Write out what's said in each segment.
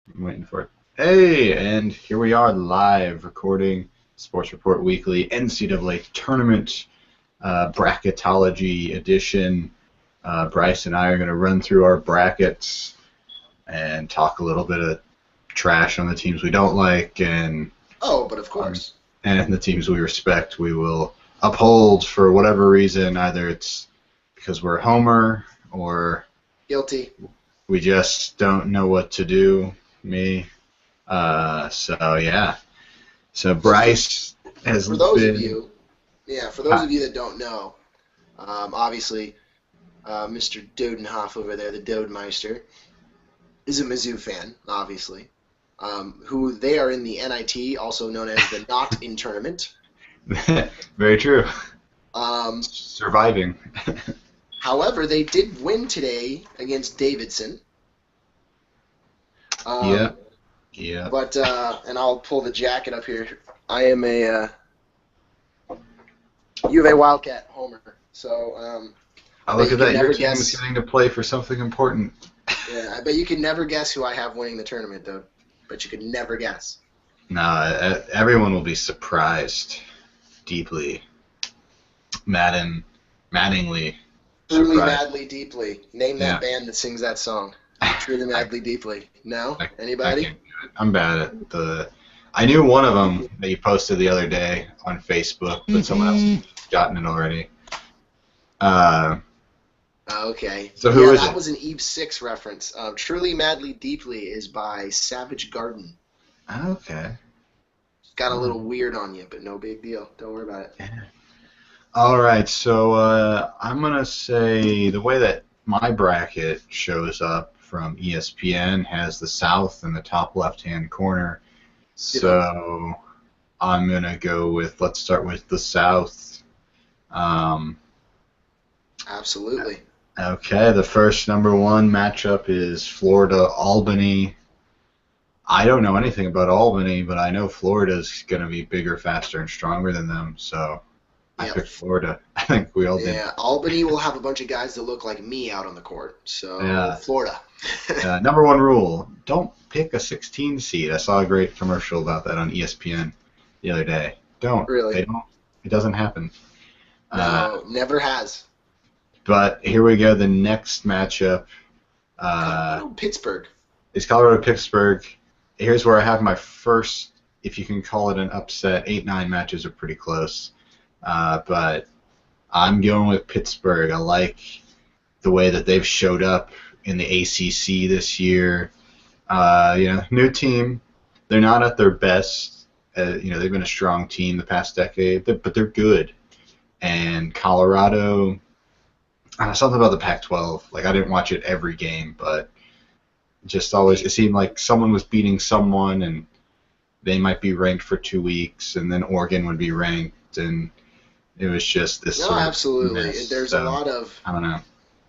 I'm waiting for it. Hey, and here we are live recording Sports Report Weekly NCAA Tournament Bracketology Edition. Bryce and I are going to run through our brackets and talk a little bit of trash on the teams we don't like, and but of course. And the teams we respect we will uphold for whatever reason. Either it's because we're a homer or Guilty. we just don't know what to do. Me. So Bryce has for those been... of you that don't know, obviously, Mr. Dodenhoff over there, the Dodemeister, is a Mizzou fan, obviously. Who they are in the NIT, also known as the Not in Tournament. Very true. Surviving. However, they did win today against Davidson. Yeah. But and I'll pull the jacket up here. I am a U of A Wildcat homer. So I look at that. Your team is getting to play for something important. Yeah, I bet you can never guess who I have winning the tournament, though. But you could never guess. No, everyone will be surprised, deeply, maddeningly. Truly, madly, deeply. Name that band that sings that song. Truly, madly, deeply. No? Anybody? I'm bad at the... I knew one of them that you posted the other day on Facebook, but someone else has gotten it already. Okay. So who is it? That was an Eve 6 reference. Truly, Madly, Deeply is by Savage Garden. Okay. Got a little weird on you, but no big deal. Don't worry about it. Yeah. All right, so I'm going to say the way that my bracket shows up from ESPN has the South in the top left-hand corner. So I'm going to go with, let's start with the South. Absolutely. Okay, the first number one matchup is Florida-Albany. I don't know anything about Albany, but I know Florida's going to be bigger, faster, and stronger than them, so I picked Florida. I think we all did. Yeah, Albany will have a bunch of guys that look like me out on the court, so Florida. Number one rule, don't pick a 16 seed. I saw a great commercial about that on ESPN the other day. Don't. Really? They don't. It doesn't happen. No, never has. But here we go, the next matchup. Pittsburgh. It's Colorado-Pittsburgh. Here's where I have my first, if you can call it an upset. 8-9 matches are pretty close. But I'm going with Pittsburgh. I like the way that they've showed up in the ACC this year. New team. They're not at their best. They've been a strong team the past decade, but they're good. And Colorado, something about the Pac-12. Like, I didn't watch it every game, but just always it seemed like someone was beating someone, and they might be ranked for 2 weeks, and then Oregon would be ranked, and it was just this. No, absolutely. There's a lot of. I don't know.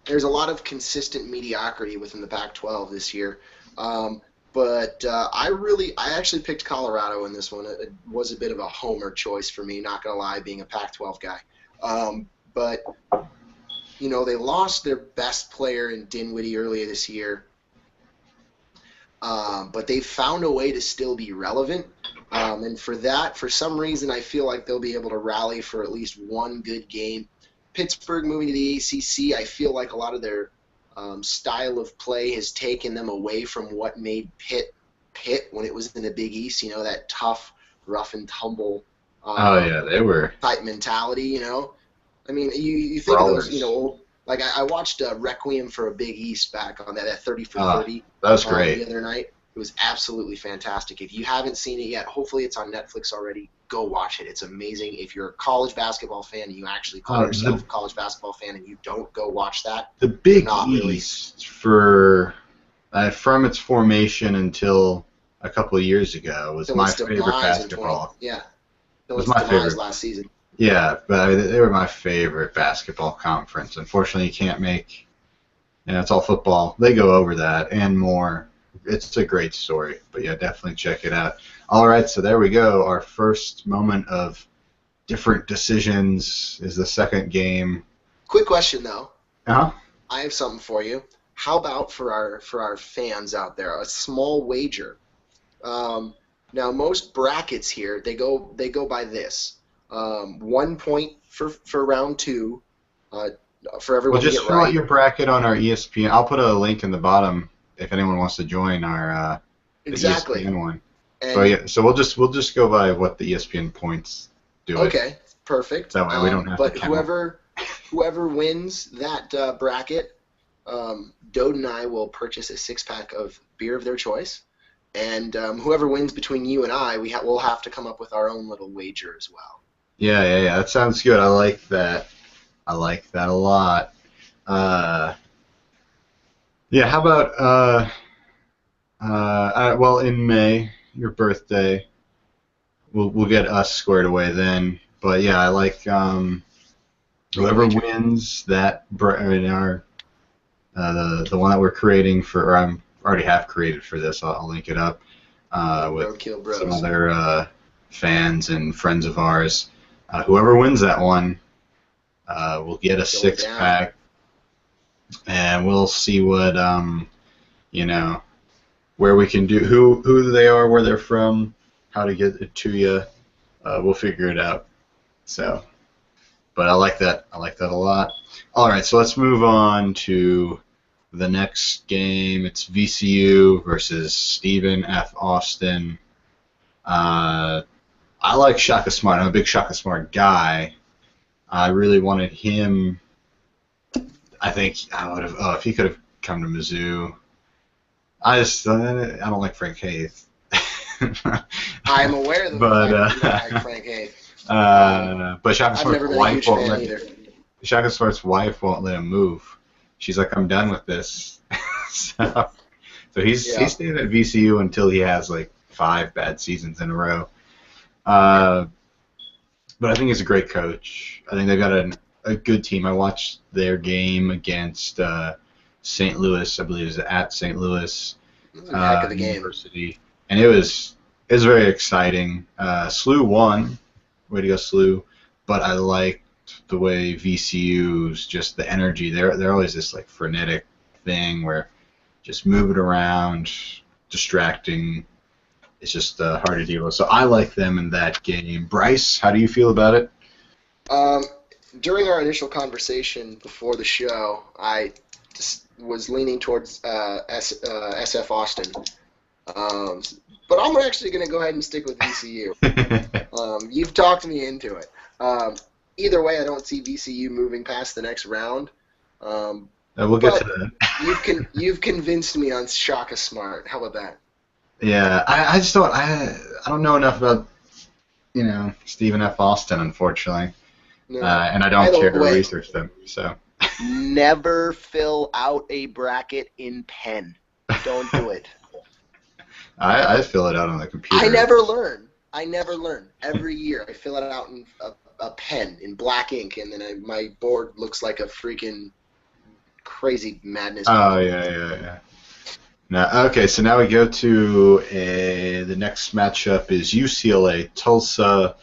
There's a lot of consistent mediocrity within the Pac-12 this year, but I actually picked Colorado in this one. It was a bit of a homer choice for me, not gonna lie, being a Pac-12 guy. But they lost their best player in Dinwiddie earlier this year, but they found a way to still be relevant. And for some reason, I feel like they'll be able to rally for at least one good game. Pittsburgh moving to the ACC, I feel like a lot of their style of play has taken them away from what made Pitt when it was in the Big East. That tough, rough and tumble. They were type mentality. I mean, you think Brawlers. Of those, old. Like I watched Requiem for a Big East back on that 30 for 30. That was great. The other night. It was absolutely fantastic. If you haven't seen it yet, hopefully it's on Netflix already. Go watch it. It's amazing. If you're a college basketball fan and you actually call yourself a college basketball fan and you don't go watch that, the Big East from its formation until a couple of years ago was my favorite basketball. It was my favorite last season. Yeah, but they were my favorite basketball conference. Unfortunately, you can't make. It's all football. They go over that and more. It's a great story, but yeah, definitely check it out. All right, so there we go. Our first moment of different decisions is the second game. Quick question, though. Uh-huh. I have something for you. how about for our fans out there, a small wager? Now, most brackets here they go by this: 1 point for round 2, for everyone Well, to just get fill out right. your bracket on our ESPN. I'll put a link in the bottom if anyone wants to join our the Exactly. ESPN one. But And yeah, so we'll just go by what the ESPN points do it. okay, perfect. That way we don't have to But count. whoever wins that bracket, Dode and I will purchase a 6-pack of beer of their choice, and whoever wins between you and I, we'll have to come up with our own little wager as well. Yeah. That sounds good. I like that. I like that a lot. Yeah. How about well, in May, your birthday, we'll get us squared away then. But yeah, I like whoever Wager. wins that. I mean, our the one that we're creating for, or I'm already have created for this. I'll link it up with Roadkill some Bros. other fans and friends of ours. Whoever wins that one will get a Going down. 6-pack, and we'll see what where we can do, who they are, where they're from, how to get it to you. We'll figure it out. So, but I like that. I like that a lot. All right, so let's move on to the next game. It's VCU versus Stephen F. Austin. I like Shaka Smart. I'm a big Shaka Smart guy. I really wanted him. I think I would have. Oh, if he could have come to Mizzou. I don't like Frank Haith. I'm aware of the fact that you don't like Frank Haith. But Shaka I've never Smart's been a wife huge won't fan let either. Shaka Smart's wife won't let him move. She's like, I'm done with this. so he's staying at VCU until he has like 5 bad seasons in a row. But I think he's a great coach. I think they've got a good team. I watched their game against St. Louis. I believe it was at St. Louis It was a heck of a game. University, and it was very exciting. SLU won. Way to go, SLU! But I liked the way VCU's just the energy. They're always this like frenetic thing where just moving around, distracting. It's just hard to deal with. So I like them in that game. Bryce, how do you feel about it? During our initial conversation before the show, I just was leaning towards SF Austin. But I'm actually going to go ahead and stick with VCU. You've talked me into it. Either way, I don't see VCU moving past the next round. We'll get to that. You've convinced me on Shaka Smart. How about that? Yeah, I just don't. I don't know enough about Stephen F. Austin, unfortunately, No. and I don't care to research them. So never fill out a bracket in pen. Don't do it. I fill it out on the computer. I never learn. Every year I fill it out in a pen in black ink, and then my board looks like a freaking crazy madness. Oh yeah. Now, okay, so now we go to the next matchup is UCLA Tulsa.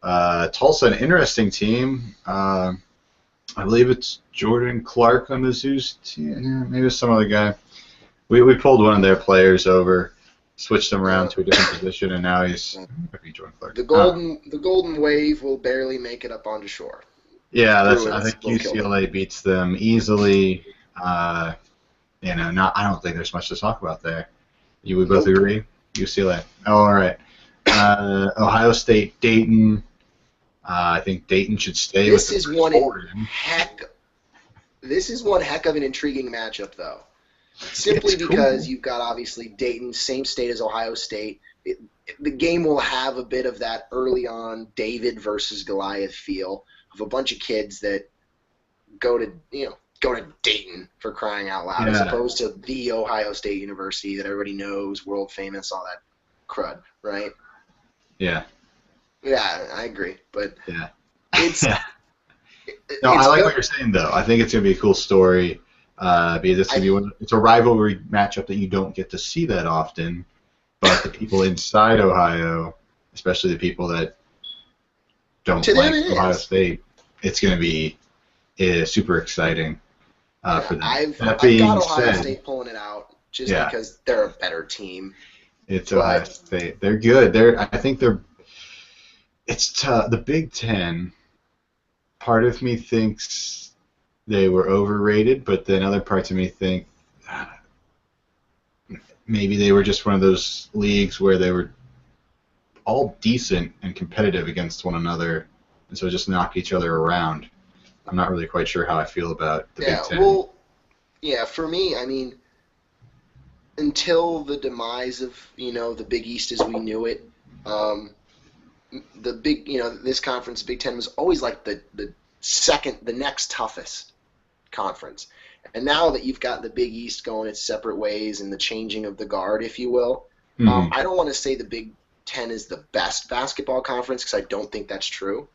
Tulsa, an interesting team. I believe it's Jordan Clark on Mizzou's team. Maybe it's some other guy. We pulled one of their players over, switched him around to a different position, and now he's Jordan Clark. The golden wave will barely make it up onto shore. Yeah, I think UCLA beats them easily. I don't think there's much to talk about there. We both agree? UCLA. Oh, all right. Ohio State, Dayton. I think Dayton should stay. This is one heck of an intriguing matchup, though. Simply because you've got obviously Dayton, same state as Ohio State. The game will have a bit of that early on David versus Goliath feel of a bunch of kids that go to Dayton, for crying out loud, as opposed to the Ohio State University that everybody knows, world famous, all that crud, right? Yeah. Yeah, I agree, but it's. I like what you're saying though. I think it's gonna be a cool story because it's a rivalry matchup that you don't get to see that often, but the people inside Ohio, especially the people that don't like Ohio State, it's gonna be super exciting. for them. That I've being got Ohio said, State pulling it out just yeah, because they're a better team. it's Ohio But State. They're good. I think they're. It's tough. The Big Ten. Part of me thinks they were overrated, but then other parts of me think maybe they were just one of those leagues where they were all decent and competitive against one another, and so just knocked each other around. I'm not really quite sure how I feel about the Big yeah, Ten. well, yeah, for me, I mean, until the demise of the Big East as we knew it, um, the big this conference, Big Ten, was always like the next toughest conference. And now that you've got the Big East going its separate ways and the changing of the guard, if you will, Mhm. I don't want to say the Big Ten is the best basketball conference because I don't think that's true.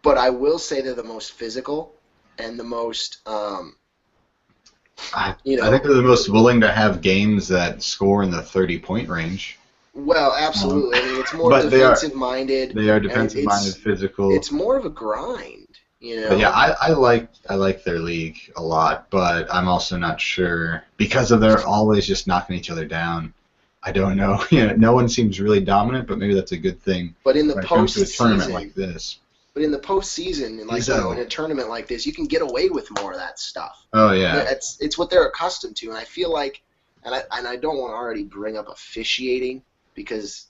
But I will say they're the most physical and the most, I think they're the most willing to have games that score in the 30-point range. well, Um, absolutely. I mean, it's more but defensive minded, they are and defensive-minded, physical. it's more of a grind, But yeah, I like their league a lot, but I'm also not sure because of they're always just knocking each other down. I don't know. No one seems really dominant, but maybe that's a good thing But in the when it comes to a tournament postseason, like this. But in the postseason, and in a tournament like this, you can get away with more of that stuff. Oh yeah. It's what they're accustomed to, and I feel like, and I don't want to already bring up officiating because,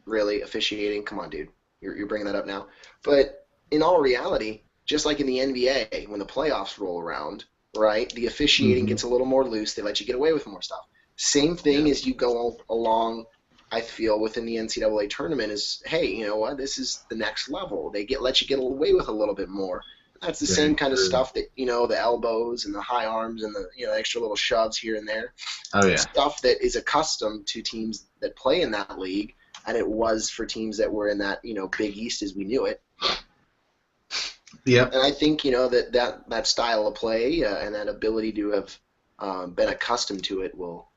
really, officiating. Come on, dude, you're bringing that up now. But in all reality, just like in the NBA, when the playoffs roll around, right, the officiating Mhm. gets a little more loose. They let you get away with more stuff. Same thing as you go along. I feel within the NCAA tournament is, hey, you know what? This is the next level. They let you get away with a little bit more. That's the Very same kind of true. stuff that the elbows and the high arms and the extra little shoves here and there. Oh yeah. Stuff that is accustomed to teams that play in that league, and it was for teams that were in that Big East as we knew it. Yep. And I think that style of play and that ability to have been accustomed to it will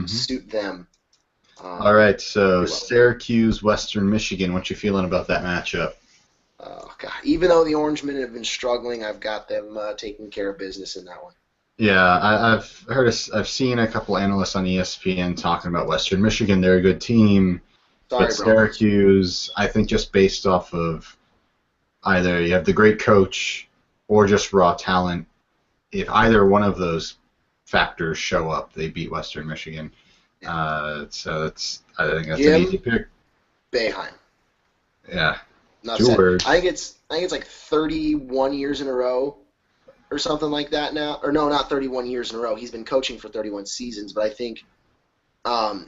suit them. All right, so well. Syracuse, Western Michigan. What you feeling about that matchup? Oh God! Even though the Orangemen have been struggling, I've got them taking care of business in that one. Yeah, I've seen a couple analysts on ESPN talking about Western Michigan. They're a good team, but Sorry, Broncos. Syracuse, I think just based off of either you have the great coach or just raw talent. If either one of those factors show up, they beat Western Michigan. So I think that's an easy pick. Boeheim. Yeah. Not Two words. I think it's like 31 years in a row or something like that now. Or no, not 31 years in a row. He's been coaching for 31 seasons, but I think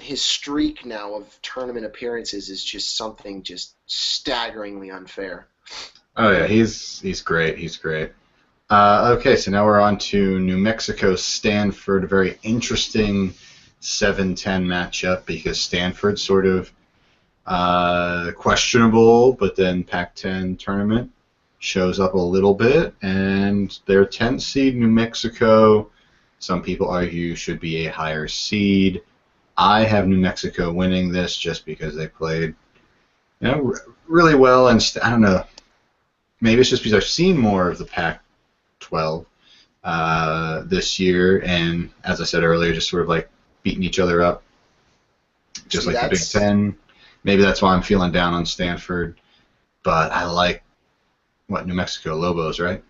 his streak now of tournament appearances is just something just staggeringly unfair. Oh yeah, he's great. He's great. Okay, so now we're on to New Mexico Stanford. A very interesting 7-10 matchup because Stanford's sort of questionable, but then Pac-10 tournament shows up a little bit, and their 10th seed, New Mexico, some people argue should be a higher seed. I have New Mexico winning this just because they played really well, and I don't know, maybe it's just because I've seen more of the Pac-12 this year, and as I said earlier, just sort of like beating each other up, just like the Big Ten. Maybe that's why I'm feeling down on Stanford, but I like New Mexico Lobos, right?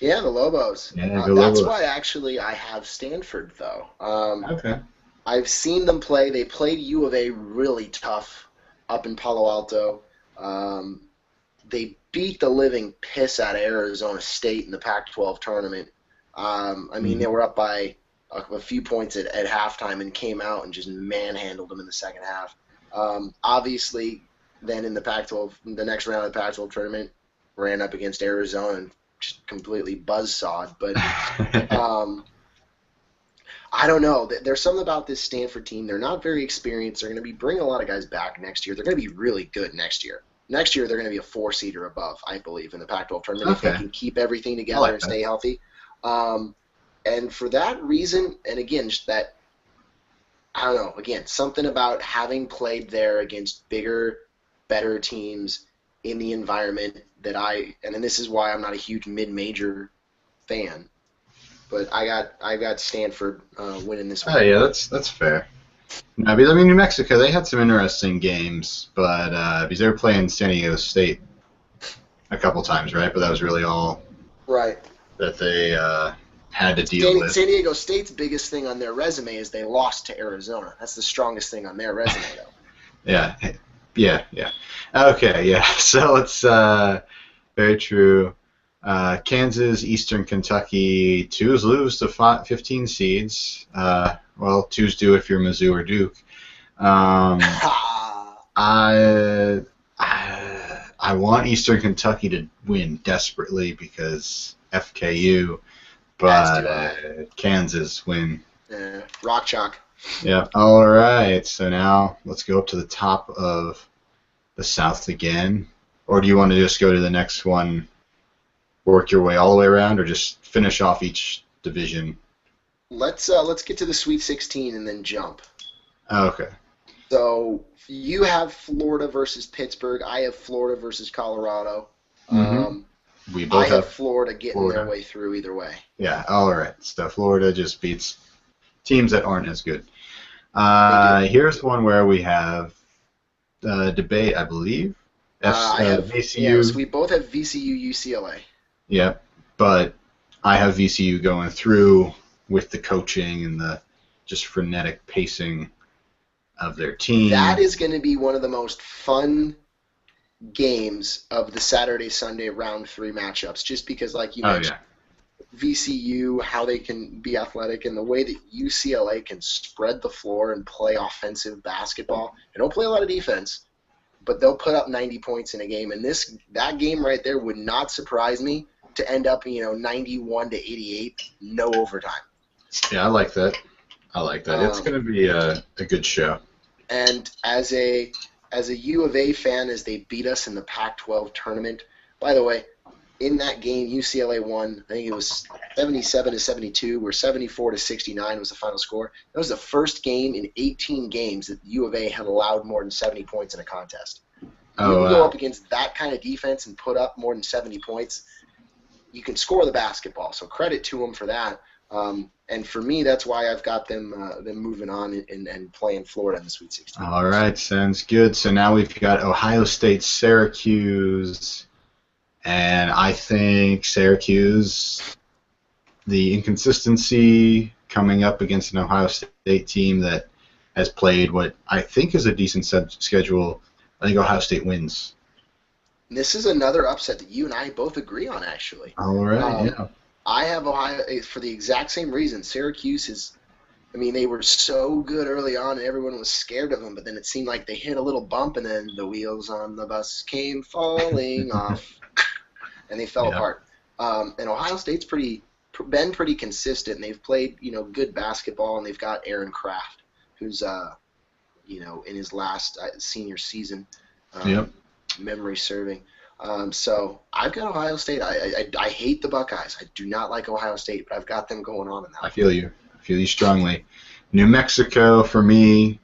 Yeah, the Lobos. Yeah, go that's Lobos. why actually I have Stanford though. Okay. I've seen them play. They played U of A really tough up in Palo Alto. They beat the living piss out of Arizona State in the Pac-12 tournament. I mean, they were up by a few points at halftime and came out and just manhandled them in the second half. Obviously, then in the Pac-12, the next round of the Pac-12 tournament, ran up against Arizona and just completely buzzsawed. But I don't know. There's something about this Stanford team. They're not very experienced. They're going to be bringing a lot of guys back next year. They're going to be really good next year. Next year, they're going to be a 4-seed or above, I believe, in the Pac-12 tournament if they can keep everything together and stay healthy. And for that reason, and again, just that, I don't know, again, something about having played there against bigger, better teams in the environment that and then this is why I'm not a huge mid-major fan. but I got Stanford winning this one. Oh yeah, that's fair. No, because I mean New Mexico, they had some interesting games, but because they were playing San Diego State a couple times, right? But that was really all Right. that they had to deal with. San Diego State's biggest thing on their resume is they lost to Arizona. That's the strongest thing on their resume, though. Yeah. Okay, yeah. So it's very true. Kansas, Eastern Kentucky, 2s lose to 15 seeds. Well, 2s do if you're Mizzou or Duke. I want Eastern Kentucky to win desperately because FKU, but Kansas win. Rock chalk. Yeah. All right. So now let's go up to the top of the South again. Or do you want to just go to the next one, work your way all the way around, or just finish off each division? Let's get to the Sweet 16 and then jump. Okay. So you have Florida versus Pittsburgh. I have Florida versus Colorado. We both have Florida getting their way through either way. Yeah. All right. So Florida just beats teams that aren't as good. Here's one where we have debate, I believe. I have VCU. Yes, we both have VCU, UCLA. Yep, but I have VCU going through with the coaching and the just frenetic pacing of their team. That is going to be one of the most fun games of the Saturday-Sunday round 3 matchups, just because, like you mentioned, VCU, how they can be athletic, and the way that UCLA can spread the floor and play offensive basketball. They don't play a lot of defense, but they'll put up 90 points in a game. And that game right there would not surprise me to end up, 91 to 88, no overtime. Yeah, I like that. It's going to be a good show. And as a U of A fan, as they beat us in the Pac-12 tournament, by the way, in that game, UCLA won. I think it was 77 to 72, or 74 to 69 was the final score. That was the first game in 18 games that U of A had allowed more than 70 points in a contest. You can go up against that kind of defense and put up more than 70 points. You can score the basketball, so credit to them for that. And for me, that's why I've got them moving on and playing Florida in the Sweet 16. All right, sounds good. So now we've got Ohio State, Syracuse. And I think Syracuse, the inconsistency coming up against an Ohio State team that has played what I think is a decent schedule, I think Ohio State wins. This is another upset that you and I both agree on, actually. All right, yeah. I have Ohio for the exact same reason. Syracuse they were so good early on and everyone was scared of them, but then it seemed like they hit a little bump and then the wheels on the bus came falling off. And they fell apart. And Ohio State's been pretty consistent. And they've played, good basketball, and they've got Aaron Kraft, who's, in his last senior season, memory serving. So I've got Ohio State. I hate the Buckeyes. I do not like Ohio State, but I've got them going on in that. I feel you strongly. New Mexico for me,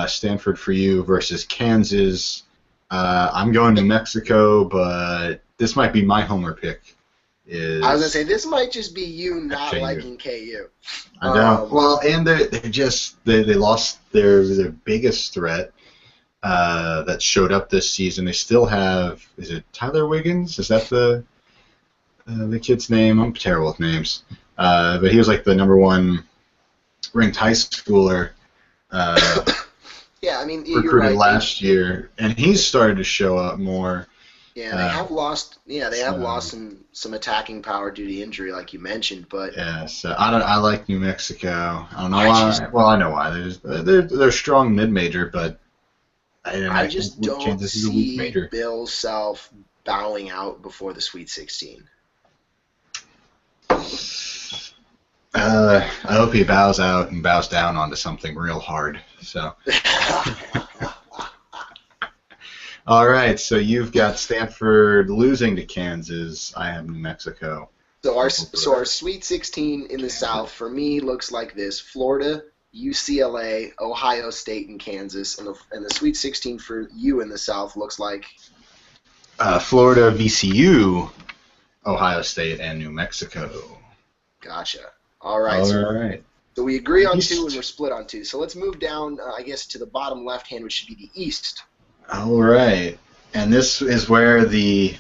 Stanford for you versus Kansas. I'm going to Mexico, but this might be my homer pick. I was going to say, this might just be you not liking KU. I know. Well, and they lost their biggest threat that showed up this season. They still have, is it Tyler Wiggins? Is that the kid's name? I'm terrible with names. But he was like the number 1 ranked high schooler. Yeah, recruited right. last year, and he's started to show up more. Yeah, they have lost. Yeah, they have lost some attacking power due to injury, like you mentioned. But yeah, so I like New Mexico. I don't know why. Well, I know why. They're strong mid-major, but I just don't see Bill Self bowing out before the Sweet 16. I hope he bows out and bows down onto something real hard. So. All right, so you've got Stanford losing to Kansas. I have New Mexico. So our Sweet 16 in the South for me looks like this: Florida, UCLA, Ohio State, and Kansas. And the Sweet 16 for you in the South looks like Florida, VCU, Ohio State, and New Mexico. Gotcha. All right, All so right. so we agree on two and we're East. split on two. So let's move down, I guess, to the bottom left hand, which should be the East. All right. And this is where the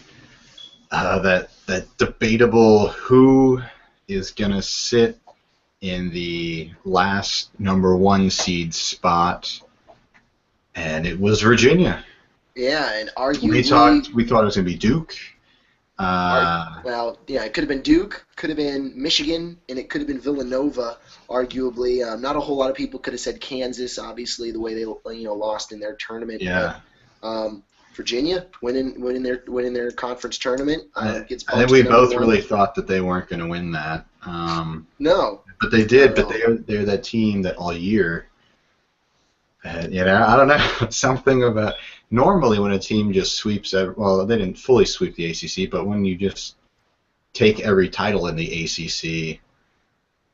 that debatable who is gonna sit in the last number one seed spot, and it was Virginia. Yeah, and We arguably, talked. We thought it was gonna be Duke. Uh, well, yeah, it could have been Duke, could have been Michigan, and it could have been Villanova. Arguably, not a whole lot of people could have said Kansas. Obviously, the way they lost in their tournament, but yeah. Virginia winning their conference tournament gets I think bumped we to number both one. really thought that they weren't going to win that. No, But they not did. at But all. they're that team that all year. I don't know. Something about normally when a team just sweeps. Well, they didn't fully sweep the ACC, but when you just take every title in the ACC,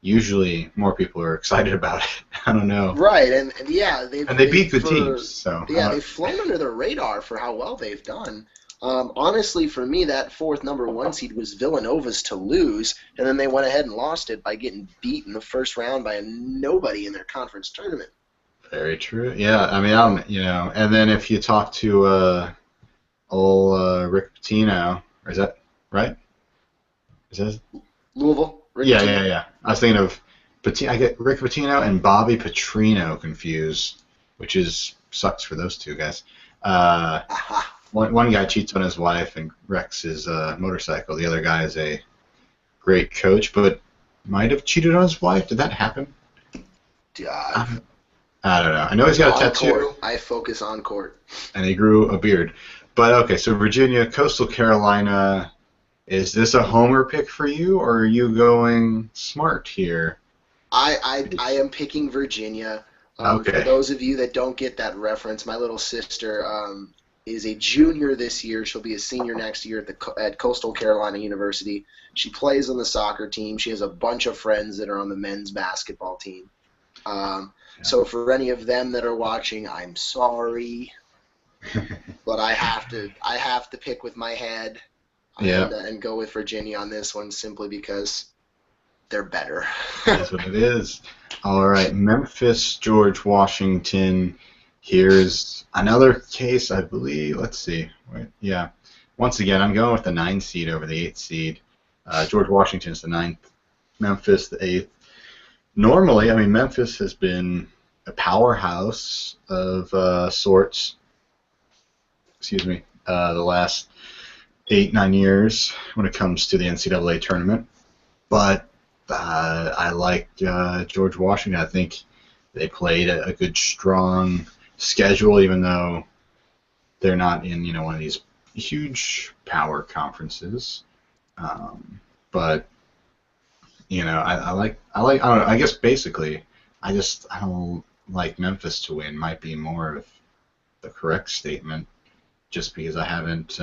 usually more people are excited about it. I don't know. Right, and yeah, they've And they they've beat good for teams, so I yeah don't. they've flown under the radar for how well they've done. Honestly, for me, that fourth number one seed was Villanova's to lose, and then they went ahead and lost it by getting beat in the first round by a nobody in their conference tournament. Very true. Yeah, I mean, I don't. And then if you talk to old Rick Pitino, or is that right? Is that? Louisville, Rick Yeah, Pitino. yeah, yeah. I was thinking of I get Rick Pitino and Bobby Petrino confused, which is sucks for those two guys. Uh, Aha. one guy cheats on his wife and wrecks his motorcycle. The other guy is a great coach, but might have cheated on his wife. Did that happen? God. I don't know. I know he's got a On tattoo court, I focus on court. and he grew a beard. But okay, so Virginia, Coastal Carolina. Is this a homer pick for you, or are you going smart here? I am picking Virginia. For Okay. those of you that don't get that reference, my little sister is a junior this year. She'll be a senior next year at Coastal Carolina University. She plays on the soccer team. She has a bunch of friends that are on the men's basketball team. So for any of them that are watching, I'm sorry, but I have to pick with my head Yeah, and go with Virginia on this one simply because they're better. that's what it is. All right, Memphis, George Washington. Here's another case, I believe. Let's see. Wait, yeah. Once again, I'm going with the 9 seed over the 8 seed. George Washington's the ninth. Memphis, the 8th. Normally, I mean, Memphis has been a powerhouse of sorts. Excuse me. The last 8, 9 years when it comes to the NCAA tournament. But I like George Washington. I think they played a good, strong schedule, even though they're not in one of these huge power conferences. But I don't know. I guess basically, I don't like Memphis to win. Might be more of the correct statement, just because I haven't.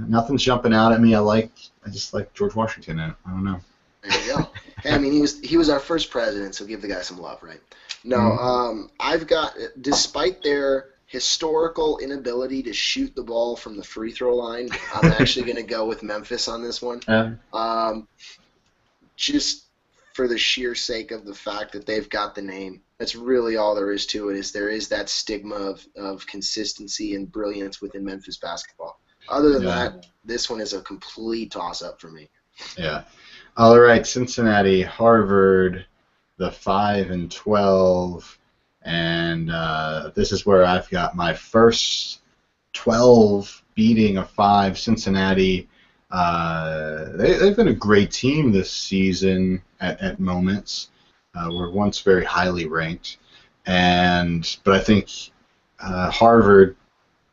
Nothing's jumping out at me. I just like George Washington. I don't know. There you go. Hey, I mean, he was our first president, so give the guy some love, right? No, Mm-hmm. I've got, despite their historical inability to shoot the ball from the free throw line, I'm actually going to go with Memphis on this one. Uh, Um, just for the sheer sake of the fact that they've got the name. That's really all there is to it. Is there is that stigma of consistency and brilliance within Memphis basketball. Other than yeah, that, this one is a complete toss up for me. yeah. All right, Cincinnati, Harvard, the 5-12, and this is where I've got my first 12 beating of 5. Cincinnati. They've been a great team this season at moments. Were once very highly ranked, but I think Harvard.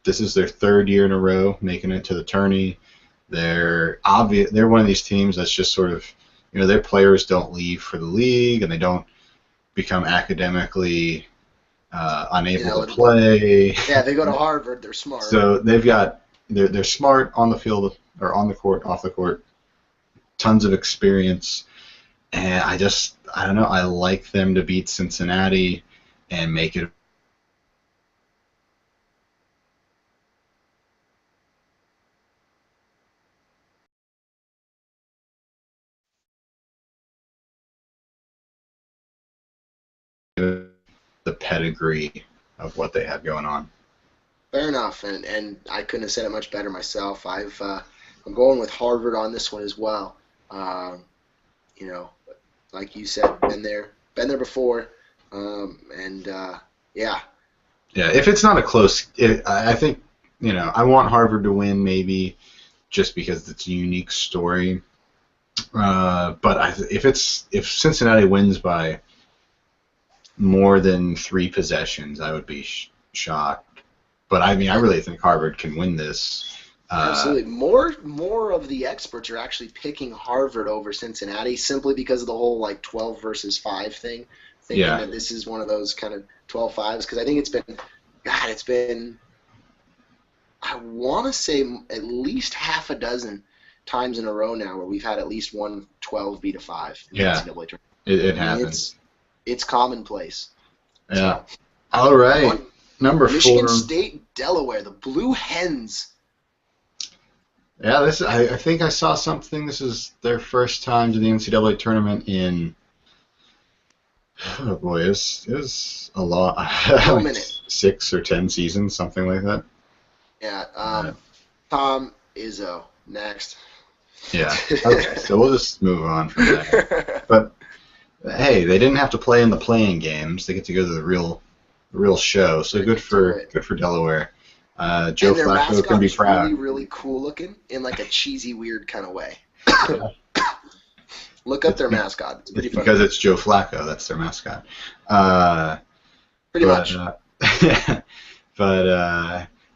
This is their 3rd year in a row making it to the tourney. They're one of these teams that's just sort of their players don't leave for the league and they don't become academically unable to Ineligible. play. Yeah, they go to Harvard. They're smart. So they're smart on the field or on the court, off the court, tons of experience, and I don't know, I like them to beat Cincinnati and make it pedigree of what they have going on. Fair enough, and I couldn't have said it much better myself. I'm going with Harvard on this one as well. You know, like you said, been there before, yeah. Yeah, if it's not a close, I think, I want Harvard to win maybe just because it's a unique story. But if Cincinnati wins by more than 3 possessions, I would be shocked. But I really think Harvard can win this. Absolutely. More of the experts are actually picking Harvard over Cincinnati simply because of the whole 12 versus 5 thing. Thinking that this is one of those kind of 12-5s, because I think it's been, I want to say at least half a dozen times in a row now where we've had at least one 12 beat a 5 in the NCAA tournament. It happens. It's commonplace. Yeah. So, all right. Number 4. Michigan State, Delaware, the Blue Hens. Yeah, I think I saw something. This is their first time to the NCAA tournament in, oh boy, it was a lot. Like 6 or 10 seasons, something like that. Yeah. Tom Izzo, next. Yeah. Okay, so we'll just move on from there. But hey, they didn't have to play in the playing games. They get to go to the real show. So good for Delaware. Joe Flacco can be proud. Really, really cool looking in a cheesy, weird kind of way. Look up their mascot. It's pretty funny. Because it's Joe Flacco. That's their mascot. Pretty much.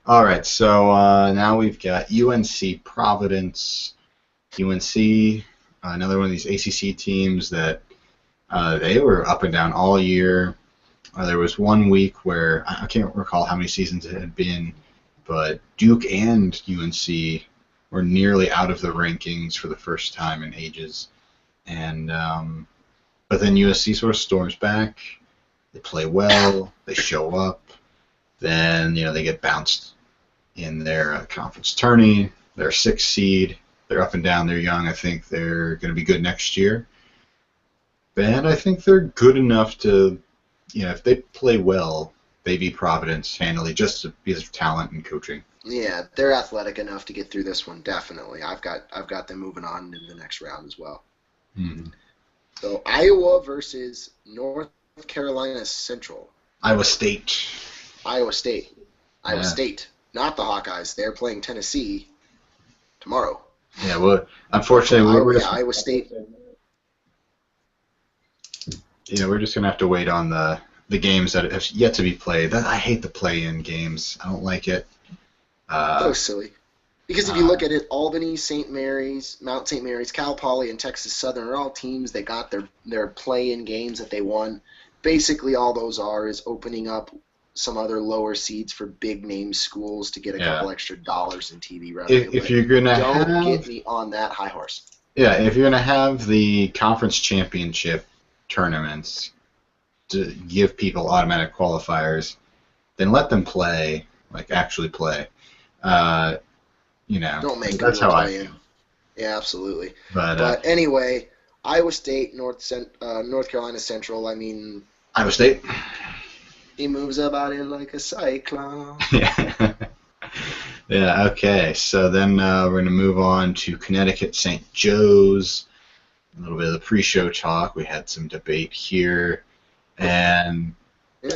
All right. So now we've got UNC Providence. UNC, another one of these ACC teams that they were up and down all year. There was one week where I can't recall how many seasons it had been, but Duke and UNC were nearly out of the rankings for the first time in ages. And but then USC sort of storms back. They play well. They show up. Then they get bounced in their conference tourney. They're a 6th seed. They're up and down. They're young. I think they're going to be good next year. And I think they're good enough to, if they play well, they beat Providence handily just because of talent and coaching. Yeah, they're athletic enough to get through this one, definitely. I've got them moving on in the next round as well. Mm-hmm. So Iowa versus North Carolina Central. Iowa State. Iowa State, not the Hawkeyes. They're playing Tennessee tomorrow. Yeah, well, unfortunately, Iowa State. We're just gonna have to wait on the games that have yet to be played. I hate the play-in games. I don't like it. So silly. Because if you look at it, Albany, St. Mary's, Mount St. Mary's, Cal Poly, and Texas Southern are all teams that got their play-in games that they won. Basically, all those is opening up some other lower seeds for big-name schools to get a couple extra dollars in TV revenue. If you're gonna don't get me on that high horse. Yeah, if you're gonna have the conference championship tournaments to give people automatic qualifiers, then let them play, actually play. Don't make that's them how play I in. Yeah, absolutely. But anyway, Iowa State, North Carolina Central. Iowa State. He moves about in like a cyclone. Yeah. Yeah. Okay. So then we're going to move on to Connecticut St. Joe's. A little bit of the pre-show talk. We had some debate here, and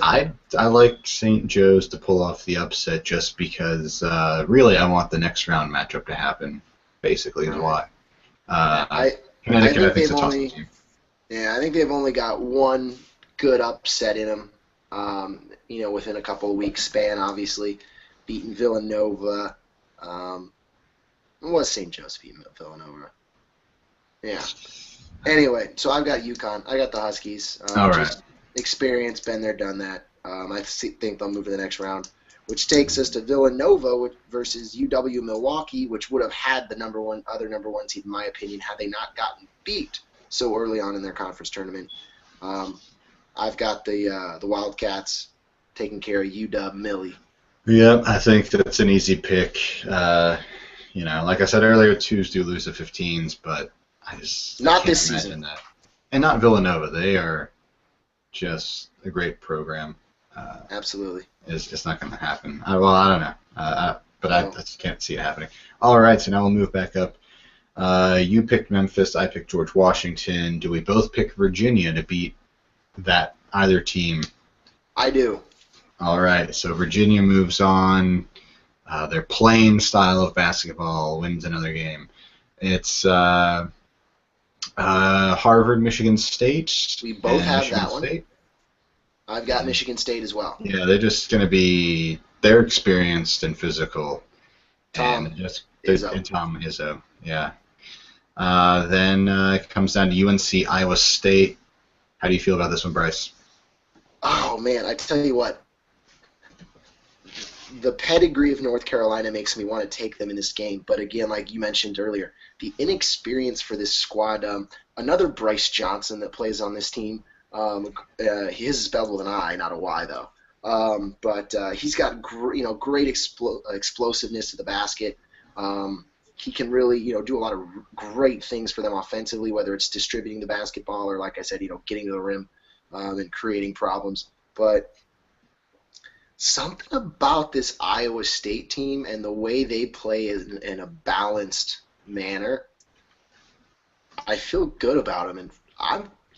I like St. Joe's to pull off the upset just because really I want the next round matchup to happen. Basically, is why. Connecticut, I think, is a tough team. Yeah, I think they've only got one good upset in them. Within a couple of weeks span, obviously, beating Villanova. It was St. Joe's beating Villanova. Yeah. Anyway, so I've got UConn. I got the Huskies. All right. Experience, been there, done that. I think they'll move to the next round, which takes us to Villanova versus UW Milwaukee, which would have had the number one seed, in my opinion, had they not gotten beat so early on in their conference tournament. I've got the Wildcats taking care of UW Millie. Yep, I think that's an easy pick. Like I said earlier, 2s do lose the 15s, but I just not can't this imagine season. That. And not Villanova. They are just a great program. Absolutely. It's not going to happen. Well, I don't know. But I No. just can't see it happening. All right, so now we'll move back up. You picked Memphis. I picked George Washington. Do we both pick Virginia to beat either team? I do. All right, so Virginia moves on. Their playing style of basketball wins another game. It's Harvard, Michigan State. We both have Michigan that one. State. I've got Michigan State as well. Yeah, they're just going to be they're experienced and physical. Tom and just Izzo. and Tom Izzo, yeah. Then it comes down to UNC Iowa State. How do you feel about this one, Bryce? Oh man, I tell you what. The pedigree of North Carolina makes me want to take them in this game, but again, like you mentioned earlier, the inexperience for this squad. Another Bryce Johnson that plays on this team. His is spelled with an I, not a Y, though. But he's got great explosiveness to the basket. He can really do a lot of great things for them offensively, whether it's distributing the basketball or, like I said, getting to the rim and creating problems. But something about this Iowa State team and the way they play in a balanced manner, I feel good about them, and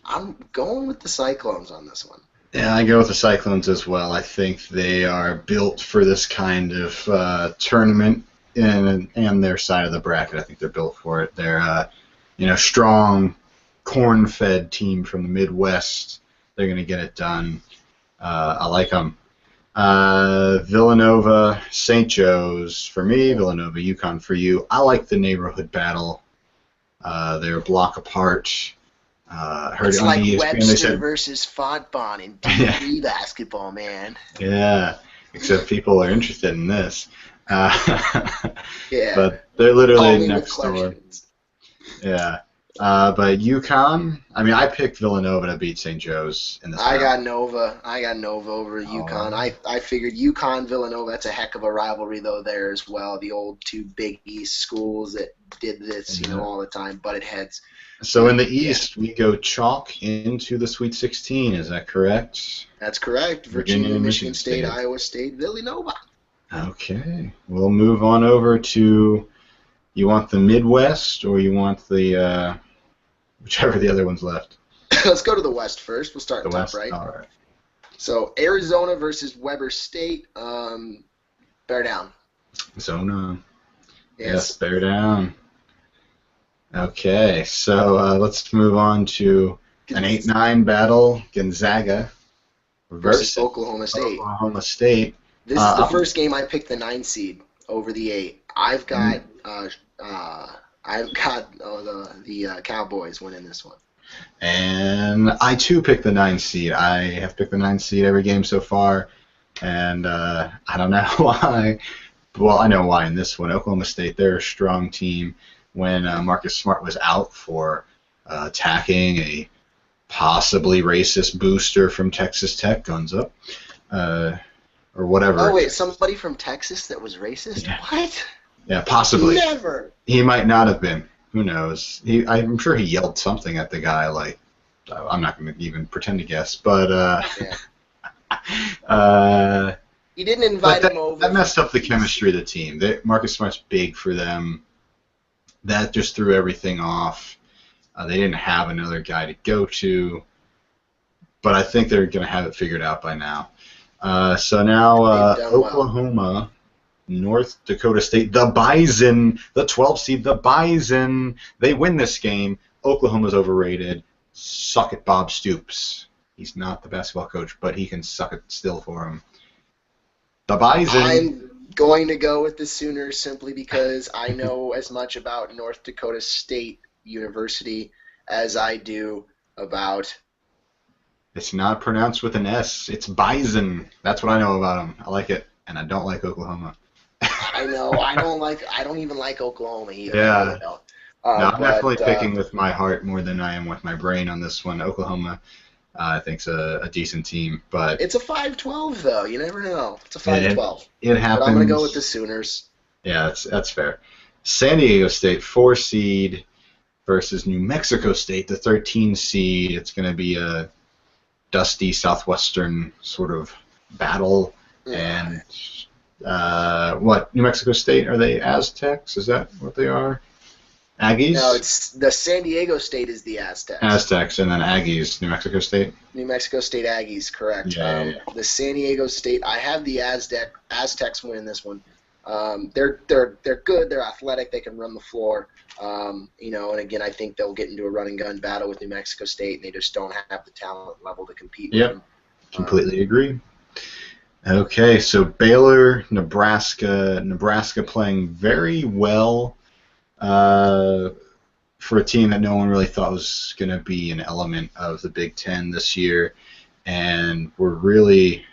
I'm going with the Cyclones on this one. Yeah, I go with the Cyclones as well. I think they are built for this kind of tournament and their side of the bracket. I think they're built for it. They're strong, corn-fed team from the Midwest. They're going to get it done. I like them. Villanova, St. Joe's for me, Villanova, UConn for you. I like the neighborhood battle. They're a block apart. Heard It's on like ESPN, Webster versus Fontbonne in D3 basketball, man. Yeah, except people are interested in this. Yeah. But they're Call literally me with next door. questions. Yeah. But UConn, I picked Villanova to beat St. Joe's in this I round. got Nova over UConn. I figured UConn, Villanova, that's a heck of a rivalry, though, there as well. The old two Big East schools that did this, all the time, butted heads. So in the East, we go chalk into the Sweet 16. Is that correct? That's correct. Virginia, Michigan State, Iowa State, Villanova. Okay. We'll move on over to, you want the Midwest or you want the, whichever the other one's left? Let's go to the West first. We'll start The top West? right. All right. So Arizona versus Weber State. Bear down. Zona. Yes. Yes, bear down. Okay, so let's move on to an 8-9 battle, Gonzaga versus Oklahoma State. Oklahoma State. This is the first game I picked the 9 seed over the 8. I've got the Cowboys winning this one. And I too picked the 9 seed. I have picked the 9 seed every game so far, and I don't know why. Well, I know why in this one. Oklahoma State, they're a strong team. When Marcus Smart was out for attacking a possibly racist booster from Texas Tech, guns up, or whatever. Oh, wait, somebody from Texas that was racist? Yeah. What? Yeah, possibly. Never. He might not have been. Who knows? I'm sure he yelled something at the guy, like, I'm not going to even pretend to guess, but he didn't invite him over. That messed up the chemistry of the team. Marcus Smart's big for them. That just threw everything off. They didn't have another guy to go to, but I think they're going to have it figured out by now. So now Oklahoma, North Dakota State, the Bison, the 12 seed, the Bison. They win this game. Oklahoma's overrated. Suck it, Bob Stoops. He's not the basketball coach, but he can suck it still for him. The Bison. I'm going to go with the Sooners simply because I know as much about North Dakota State University as I do about... It's not pronounced with an S. It's Bison. That's what I know about them. I like it, and I don't like Oklahoma. I know. I don't even like Oklahoma either. Yeah. No, I'm definitely picking with my heart more than I am with my brain on this one. Oklahoma, I think's a decent team, but it's a 5-12 though. You never know. It's a 5-12. It happens. But I'm going to go with the Sooners. Yeah, that's fair. San Diego State, 4 seed versus New Mexico State, the 13 seed. It's going to be a dusty Southwestern sort of battle. And what, New Mexico State, are they Aztecs? Is that what they are? Aggies? No, it's the San Diego State is the Aztecs. Aztecs, and then Aggies, New Mexico State? New Mexico State Aggies, correct. Yeah. The San Diego State, I have the Aztecs winning this one. They're good. They're athletic. They can run the floor. And again, I think they'll get into a run and gun battle with New Mexico State, and they just don't have the talent level to compete with them. Completely agree. Okay, so Baylor, Nebraska. Nebraska playing very well for a team that no one really thought was going to be an element of the Big Ten this year, and were really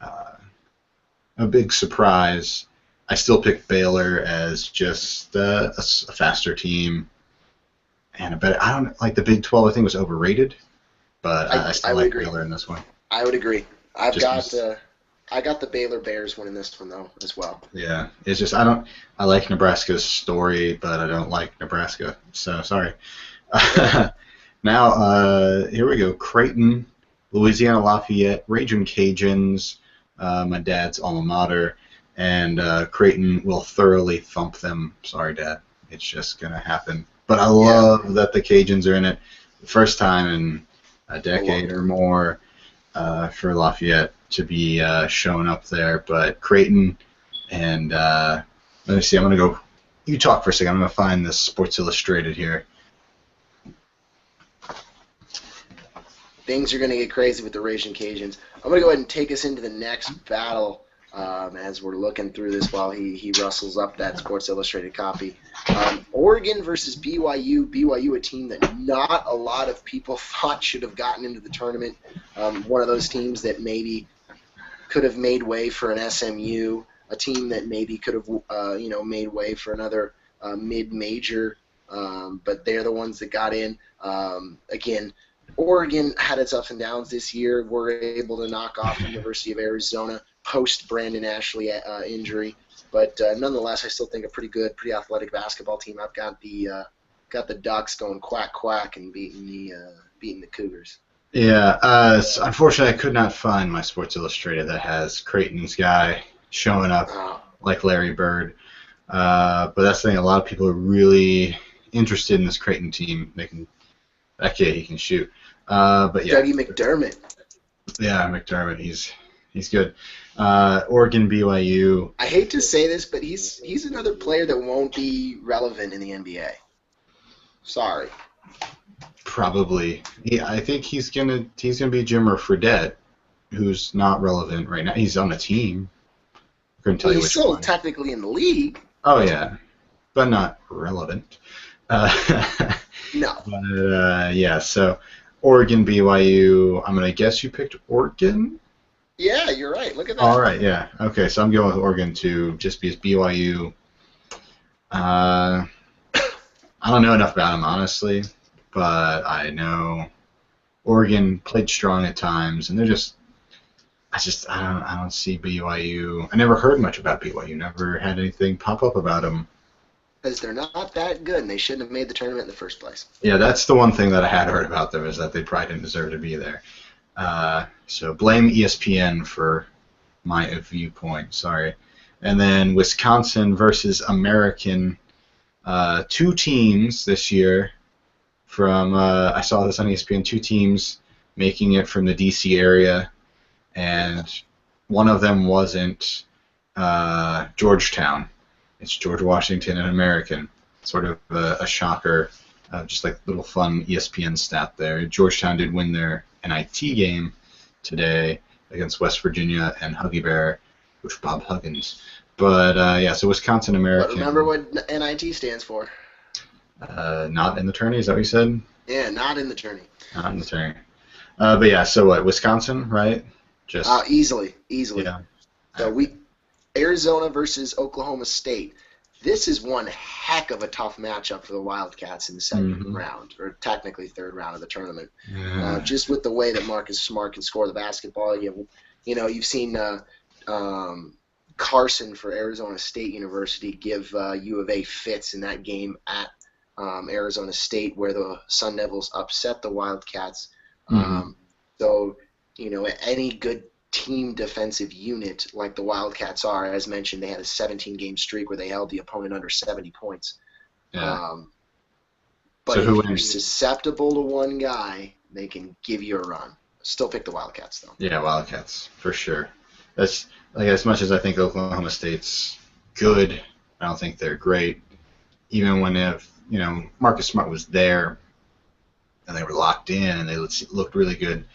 a big surprise. I still pick Baylor as just a faster team, and I don't like the Big 12. I think was overrated, but I still like Baylor in this one. I would agree. I got the Baylor Bears winning this one though as well. Yeah, it's just I like Nebraska's story, but I don't like Nebraska. So sorry. Now here we go. Creighton, Louisiana Lafayette, Raging Cajuns, my dad's alma mater, and Creighton will thoroughly thump them. Sorry, Dad. It's just gonna happen. But I love that the Cajuns are in it. The first time in a decade or more for Lafayette to be showing up there. But Creighton and let me see. I'm gonna go. You talk for a second. I'm gonna find this Sports Illustrated here. Things are going to get crazy with the Raging Cajuns. I'm going to go ahead and take us into the next battle as we're looking through this while he rustles up that Sports Illustrated copy. Oregon versus BYU. BYU, a team that not a lot of people thought should have gotten into the tournament. One of those teams that maybe could have made way for an SMU, a team that maybe could have made way for another mid-major, but they're the ones that got in. Again, Oregon had its ups and downs this year. Were able to knock off the University of Arizona post Brandon Ashley injury, but nonetheless, I still think a pretty good, pretty athletic basketball team. I've got the Ducks going quack quack and beating the Cougars. Yeah, unfortunately, I could not find my Sports Illustrated that has Creighton's guy showing up like Larry Bird. But that's the thing. A lot of people are really interested in this Creighton team. That kid, he can shoot. But yeah, Dougie McDermott. Yeah, McDermott. He's good. Oregon, BYU. I hate to say this, but he's another player that won't be relevant in the NBA. Sorry. Probably. Yeah, I think he's gonna be Jimmer Fredette, who's not relevant right now. He's on the team. I couldn't tell you which He's still one. technically in the league. Oh yeah, but not relevant. No. But yeah, so Oregon, BYU. I'm gonna guess you picked Oregon. Yeah, you're right. Look at that. All right, yeah. Okay, so I'm going with Oregon too, just because BYU. I don't know enough about them, honestly, but I know Oregon played strong at times, and they're just. I don't see BYU. I never heard much about BYU. Never had anything pop up about them. Because they're not that good, and they shouldn't have made the tournament in the first place. Yeah, that's the one thing that I had heard about them, is that they probably didn't deserve to be there. So blame ESPN for my viewpoint. Sorry. And then Wisconsin versus American. Two teams this year from, I saw this on ESPN, two teams making it from the D.C. area, and one of them wasn't Georgetown. It's George Washington and American. Sort of a shocker, just like little fun ESPN stat there. Georgetown did win their NIT game today against West Virginia and Huggy Bear, with Bob Huggins. But yeah, so Wisconsin American. But remember what NIT stands for? Not in the tourney, is that what you said? Yeah, not in the tourney. Not in the tourney. But yeah, so what? Wisconsin, right? Just easily. Yeah. So Arizona versus Oklahoma State. This is one heck of a tough matchup for the Wildcats in the second round, or technically third round of the tournament. Yeah. Just with the way that Marcus Smart can score the basketball, you've seen Carson for Arizona State University give U of A fits in that game at Arizona State, where the Sun Devils upset the Wildcats. So any good team defensive unit like the Wildcats are. As mentioned, they had a 17-game streak where they held the opponent under 70 points. Yeah. But So if who you're wins? susceptible to one guy, they can give you a run. Still pick the Wildcats, though. Yeah, Wildcats for sure. That's like as much as I think Oklahoma State's good. I don't think they're great. Even when Marcus Smart was there and they were locked in and they looked really good,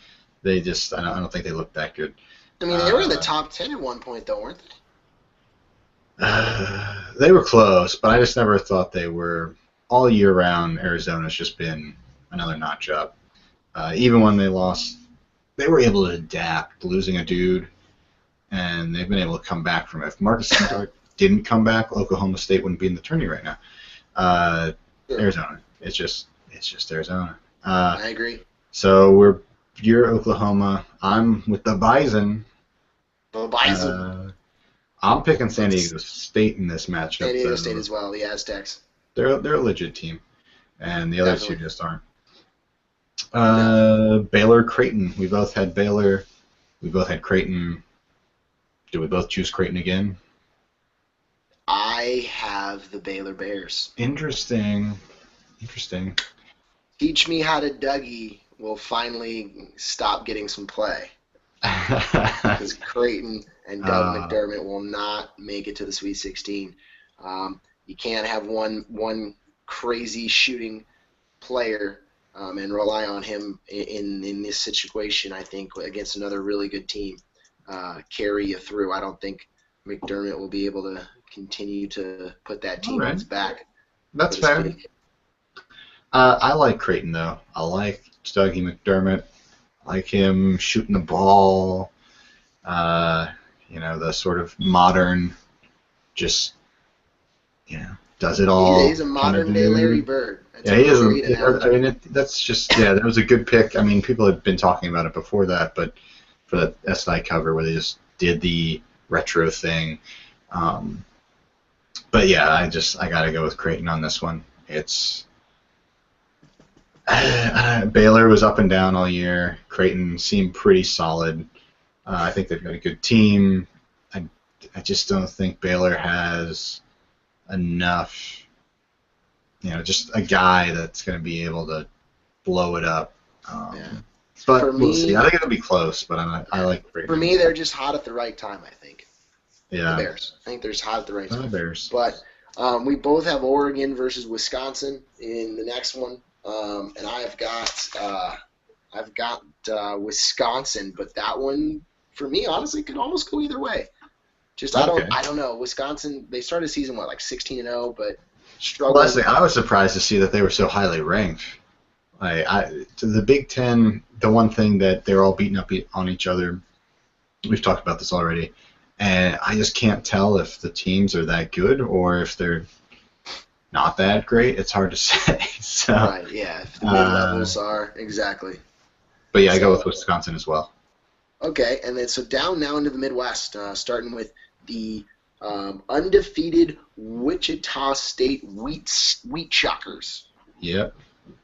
I don't think they looked that good. I mean, they were in the top 10 at one point, though, weren't they? They were close, but I just never thought they were. All year round, Arizona's just been another notch up. Even when they lost, they were able to adapt, losing a dude, and they've been able to come back from it. If Marcus Smart didn't come back, Oklahoma State wouldn't be in the tourney right now. Sure. Arizona, it's just Arizona. I agree. So you're Oklahoma. I'm with the Bison. The Bison. I'm picking San Diego State in this matchup. San Diego State as well, the Aztecs. They're a legit team, and the other two just aren't. No. Baylor, Creighton. We both had Baylor. We both had Creighton. Do we both choose Creighton again? I have the Baylor Bears. Interesting. Teach Me How to Dougie will finally stop getting some play. Because Creighton and Doug McDermott will not make it to the Sweet 16. You can't have one crazy shooting player and rely on him in this situation, I think, against another really good team, carry you through. I don't think McDermott will be able to continue to put that team on his back. That's fair. I like Creighton, though. I like Dougie McDermott. I like him shooting the ball. The sort of modern, just, does it all. He's a modern-day Larry Bird. That's he is. That was a good pick. I mean, people had been talking about it before that, but for that SI cover where they just did the retro thing. But yeah, I got to go with Creighton on this one. It's Baylor was up and down all year. Creighton seemed pretty solid. I think they've got a good team. I just don't think Baylor has enough, just a guy that's going to be able to blow it up. But we'll see. I think it'll be close, but I like Creighton. For me, they're just hot at the right time, I think. Yeah. The Bears. I think they're just hot at the right time. The Bears. But we both have Oregon versus Wisconsin in the next one. And I've got Wisconsin, but that one, for me, honestly, could almost go either way. I don't know. Wisconsin, they started the season, 16-0, but struggled. Well, I was surprised to see that they were so highly ranked. To the Big Ten, the one thing that they're all beating up on each other, we've talked about this already, and I just can't tell if the teams are that good or if they're not that great. It's hard to say. So, right, yeah, if the mid-levels are, exactly. But yeah, I go with Wisconsin as well. Okay, and then so down now into the Midwest, starting with the undefeated Wichita State Wheat Shockers. Yep.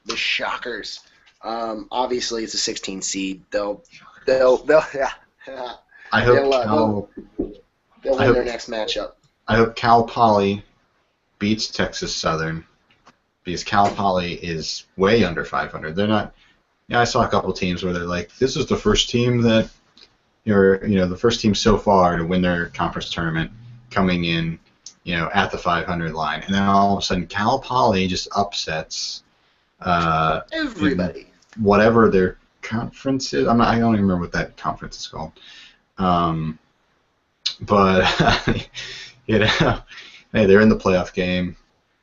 The Shockers. Obviously, it's a 16 seed. They'll yeah. I hope they'll win their next matchup. I hope Cal Poly beats Texas Southern because Cal Poly is way under 500. They're not. I saw a couple teams where they're like, this is the first team that. The first team so far to win their conference tournament coming in, at the 500 line. And then all of a sudden Cal Poly just upsets everybody. Whatever their conference is. I don't even remember what that conference is called. But, hey, they're in the playoff game,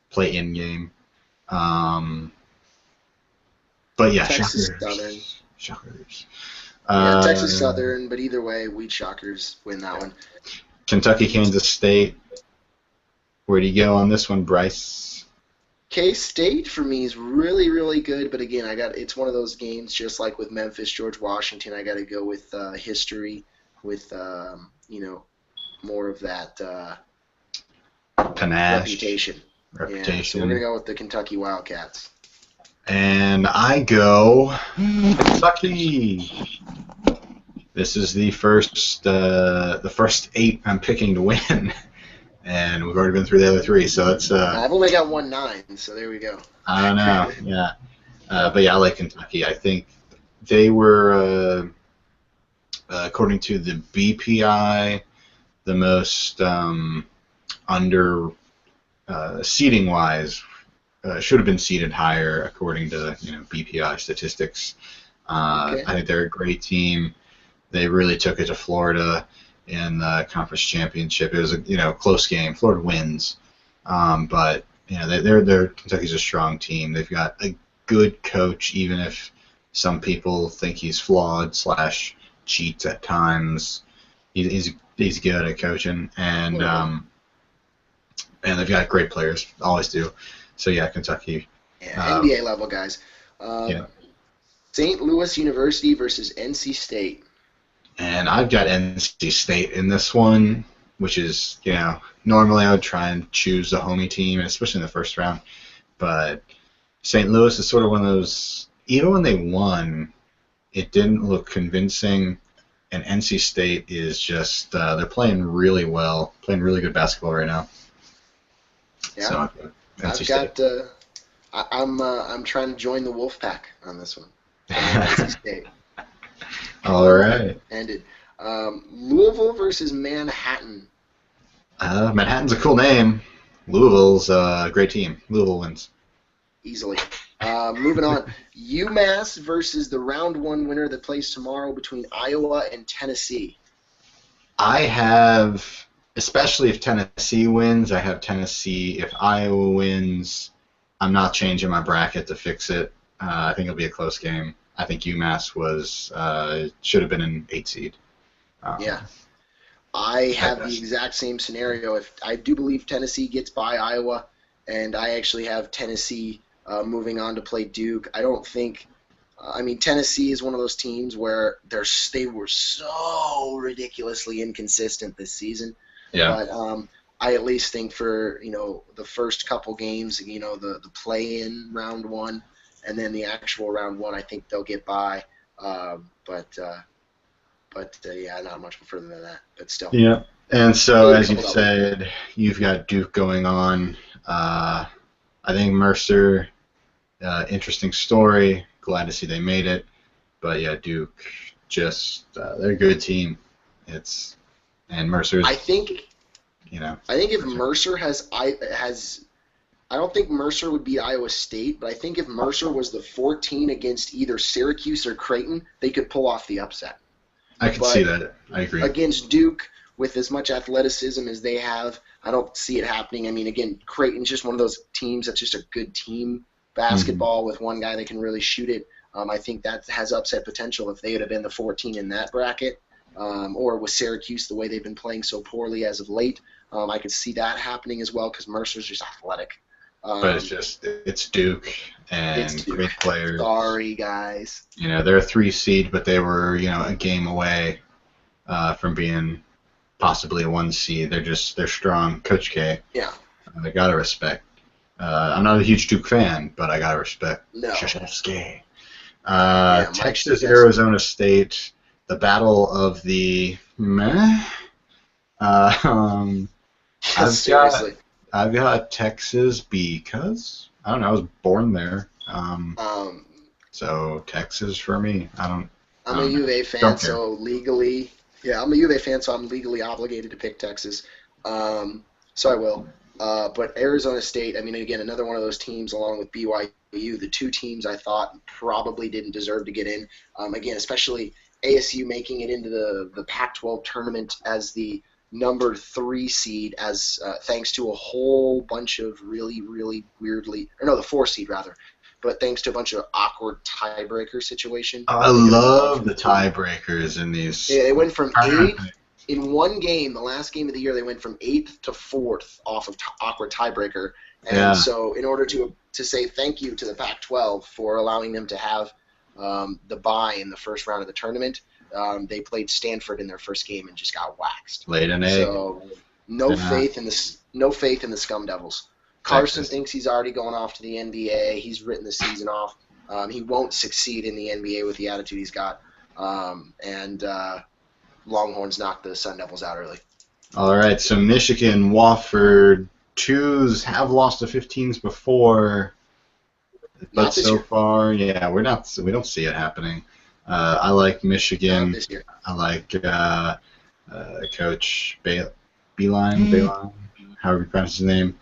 play-in game. But yeah, Texas Shockers. Texas Southern, but either way, Wheat Shockers win that one. Kentucky, Kansas State. Where do you go on this one, Bryce? K-State for me is really, really good, but again, it's one of those games just like with Memphis, George Washington. I got to go with history, with more of that panache, reputation. Yeah, so we're gonna go with the Kentucky Wildcats. And I go Kentucky. This is the first 8 I'm picking to win, and we've already been through the other 3. So it's I've only got 1-9, so there we go. I don't know, yeah, but yeah, I like Kentucky. I think they were, according to the BPI, the most under seeding wise. Should have been seeded higher according to BPI statistics. Okay. I think they're a great team. They really took it to Florida in the conference championship. It was a close game. Florida wins, but they're Kentucky's a strong team. They've got a good coach, even if some people think he's flawed / cheats at times. He's good at coaching, and they've got great players. Always do. So yeah, Kentucky. Yeah, NBA level guys. St. Louis University versus NC State. And I've got NC State in this one, which is, normally I would try and choose the homie team, especially in the first round. But St. Louis is sort of one of those, even when they won, it didn't look convincing. And NC State is just, they're playing really well, playing really good basketball right now. Yeah. So I've got, I'm trying to join the Wolfpack on this one. NC State. All right. Ended. Louisville versus Manhattan. Manhattan's a cool name. Louisville's a great team. Louisville wins. Easily. Moving on. UMass versus the round 1 winner that plays tomorrow between Iowa and Tennessee. I have, especially if Tennessee wins, I have Tennessee. If Iowa wins, I'm not changing my bracket to fix it. I think it'll be a close game. I think UMass should have been an 8 seed. Yeah. I have the exact same scenario. If I do believe Tennessee gets by Iowa, and I actually have Tennessee moving on to play Duke. I don't think Tennessee is one of those teams where they were so ridiculously inconsistent this season. Yeah. But I at least think for the first couple games, the play-in round 1. And then the actual round 1, I think they'll get by. But yeah, not much further than that. But still. Yeah. And so, as you said, you've got Duke going on. I think Mercer, interesting story. Glad to see they made it. But yeah, Duke, they're a good team. And Mercer's. I think if Mercer has. I don't think Mercer would beat Iowa State, but I think if Mercer was the 14 against either Syracuse or Creighton, they could pull off the upset. I can see that. I agree. Against Duke, with as much athleticism as they have, I don't see it happening. Again, Creighton's just one of those teams that's just a good team basketball with one guy that can really shoot it. I think that has upset potential if they would have been the 14 in that bracket, or with Syracuse the way they've been playing so poorly as of late. I could see that happening as well because Mercer's just athletic. But it's Duke and great players. Sorry, guys. They're a 3 seed, but they were, a game away from being possibly a 1 seed. They're strong. Coach K. Yeah. I gotta respect. I'm not a huge Duke fan, but I gotta respect. No. Krzyzewski. Yeah, Texas, Arizona State. The battle of the meh. Seriously. I've got Texas because I don't know. I was born there. So Texas for me. I'm a U of A fan, so legally, I'm a U of A fan, so I'm legally obligated to pick Texas. So I will. But Arizona State, again, another one of those teams along with BYU, the 2 teams I thought probably didn't deserve to get in. Again, especially ASU making it into the Pac-12 tournament as the number 3 seed, as thanks to a whole bunch of really, really weirdly, or no, the 4 seed rather, but thanks to a bunch of awkward tiebreaker situation. I love the tiebreakers in these. Yeah, they went from 8 in one game, the last game of the year. They went from 8th to 4th off of awkward tiebreaker, and so in order to say thank you to the Pac-12 for allowing them to have the bye in the first round of the tournament. They played Stanford in their first game and just got waxed. Laid an egg. So no faith in the Scum Devils. Carson thinks he's already going off to the NBA. He's written the season off. He won't succeed in the NBA with the attitude he's got. and Longhorns knocked the Sun Devils out early. All right, so Michigan, Wofford, 2s have lost to 15s before, but Not this so year. far, yeah, we don't see it happening. I like Michigan. Not this year. I like Coach Beilein, however you pronounce his name.